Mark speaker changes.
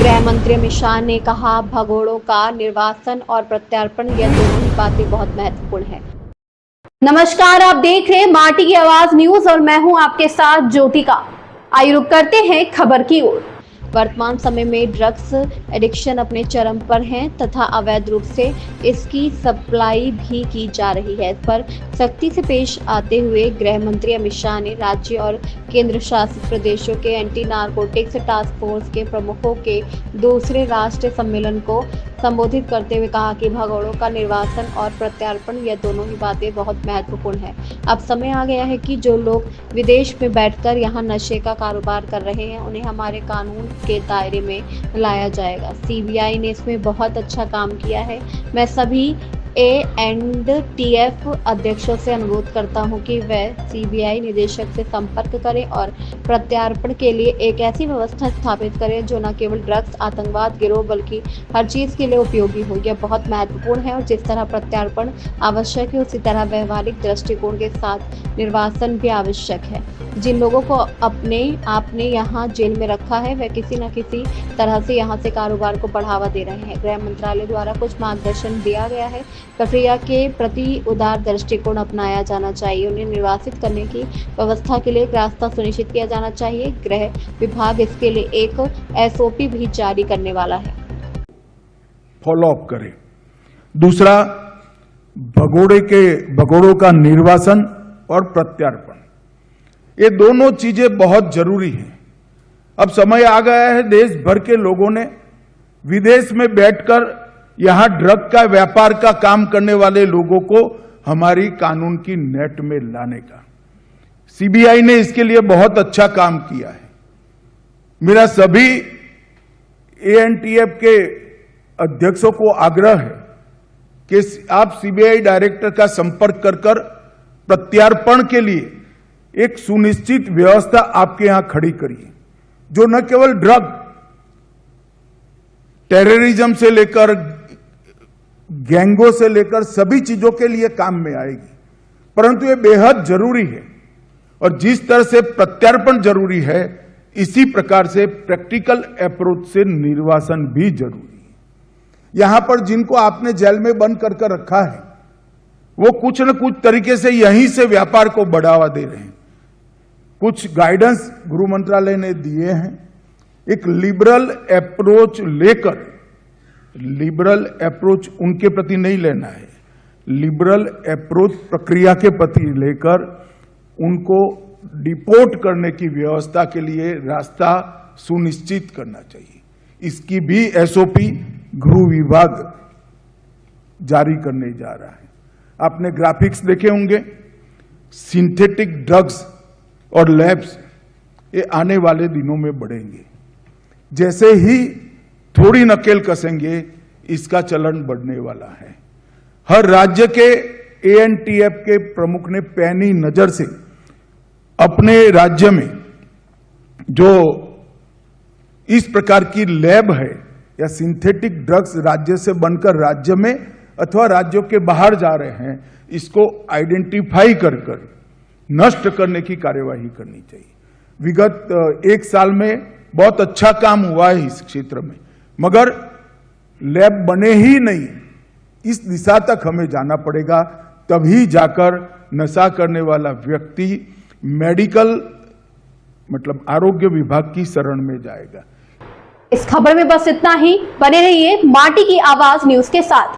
Speaker 1: गृह मंत्री अमित शाह ने कहा, भगोड़ों का निर्वासन और प्रत्यार्पण यह दोनों ही बातें बहुत महत्वपूर्ण है। नमस्कार, आप देख रहे हैं माटी की आवाज न्यूज और मैं हूं आपके साथ ज्योतिका। आइए रुक करते हैं खबर की ओर। वर्तमान समय में ड्रग्स एडिक्शन अपने चरम पर है तथा अवैध रूप से इसकी सप्लाई भी की जा रही है। इस पर सख्ती से पेश आते हुए गृह मंत्री अमित शाह ने राज्य और केंद्र शासित प्रदेशों के एंटी नारकोटिक्स टास्क फोर्स के प्रमुखों के दूसरे राष्ट्रीय सम्मेलन को संबोधित करते हुए कहा कि भगोड़ों का निर्वासन और प्रत्यार्पण यह दोनों ही बातें बहुत महत्वपूर्ण है। अब समय आ गया है कि जो लोग विदेश में बैठकर यहाँ नशे का कारोबार कर रहे हैं उन्हें हमारे कानून के दायरे में लाया जाएगा। सीबीआई ने इसमें बहुत अच्छा काम किया है। मैं सभी एएनटीएफ अध्यक्षों से अनुरोध करता हूं कि वह सीबीआई निदेशक से संपर्क करें और प्रत्यार्पण के लिए एक ऐसी व्यवस्था स्थापित करें जो न केवल ड्रग्स आतंकवाद गिरोह बल्कि हर चीज के लिए उपयोगी हो। यह बहुत महत्वपूर्ण है और जिस तरह प्रत्यार्पण आवश्यक है उसी तरह व्यवहारिक दृष्टिकोण के साथ निर्वासन भी आवश्यक है। जिन लोगों को अपने आपने यहाँ जेल में रखा है वह किसी न किसी तरह से यहाँ से कारोबार को बढ़ावा दे रहे हैं। गृह मंत्रालय द्वारा कुछ मार्गदर्शन दिया गया है। प्रक्रिया के प्रति उदार दृष्टिकोण अपनाया जाना चाहिए। उन्हें निर्वासित करने की व्यवस्था के लिए एक रास्ता सुनिश्चित किया जाना चाहिए। गृह विभाग इसके लिए एक एसओपी भी जारी करने वाला है।
Speaker 2: फॉलो अप करें। दूसरा, भगोड़ों का निर्वासन और प्रत्यार्पण, ये दोनों चीजें बहुत जरूरी हैं। अब समय आ गया है देश भर के लोगों ने विदेश में बैठकर यहां ड्रग का व्यापार का काम करने वाले लोगों को हमारी कानून की नेट में लाने का। सीबीआई ने इसके लिए बहुत अच्छा काम किया है। मेरा सभी एएनटीएफ के अध्यक्षों को आग्रह है कि आप सीबीआई डायरेक्टर का संपर्क कर प्रत्यार्पण के लिए एक सुनिश्चित व्यवस्था आपके यहां खड़ी करिए, जो न केवल ड्रग, टेररिज्म से लेकर गैंगों से लेकर सभी चीजों के लिए काम में आएगी, परंतु ये बेहद जरूरी है। और जिस तरह से प्रत्यार्पण जरूरी है इसी प्रकार से प्रैक्टिकल अप्रोच से निर्वासन भी जरूरी है। यहां पर जिनको आपने जेल में बंद कर रखा है वो कुछ न कुछ तरीके से यहीं से व्यापार को बढ़ावा दे रहे हैं। कुछ गाइडेंस गृह मंत्रालय ने दिए हैं। एक लिबरल अप्रोच लेकर, लिबरल अप्रोच उनके प्रति नहीं लेना है, लिबरल अप्रोच प्रक्रिया के प्रति लेकर उनको डिपोर्ट करने की व्यवस्था के लिए रास्ता सुनिश्चित करना चाहिए। इसकी भी एसओपी गृह विभाग जारी करने जा रहा है। आपने ग्राफिक्स देखे होंगे। सिंथेटिक ड्रग्स और लैब्स ये आने वाले दिनों में बढ़ेंगे। जैसे ही थोड़ी नकेल कसेंगे इसका चलन बढ़ने वाला है। हर राज्य के एएनटीएफ के प्रमुख ने पैनी नजर से अपने राज्य में जो इस प्रकार की लैब है या सिंथेटिक ड्रग्स राज्य से बनकर राज्य में अथवा राज्यों के बाहर जा रहे हैं, इसको आइडेंटिफाई कर नष्ट करने की कार्यवाही करनी चाहिए। विगत एक साल में बहुत अच्छा काम हुआ है इस क्षेत्र में, मगर लैब बने ही नहीं। इस दिशा तक हमें जाना पड़ेगा, तभी जाकर नशा करने वाला व्यक्ति मेडिकल मतलब आरोग्य विभाग की शरण में जाएगा।
Speaker 1: इस खबर में बस इतना ही। बने रहिए माटी की आवाज न्यूज के साथ।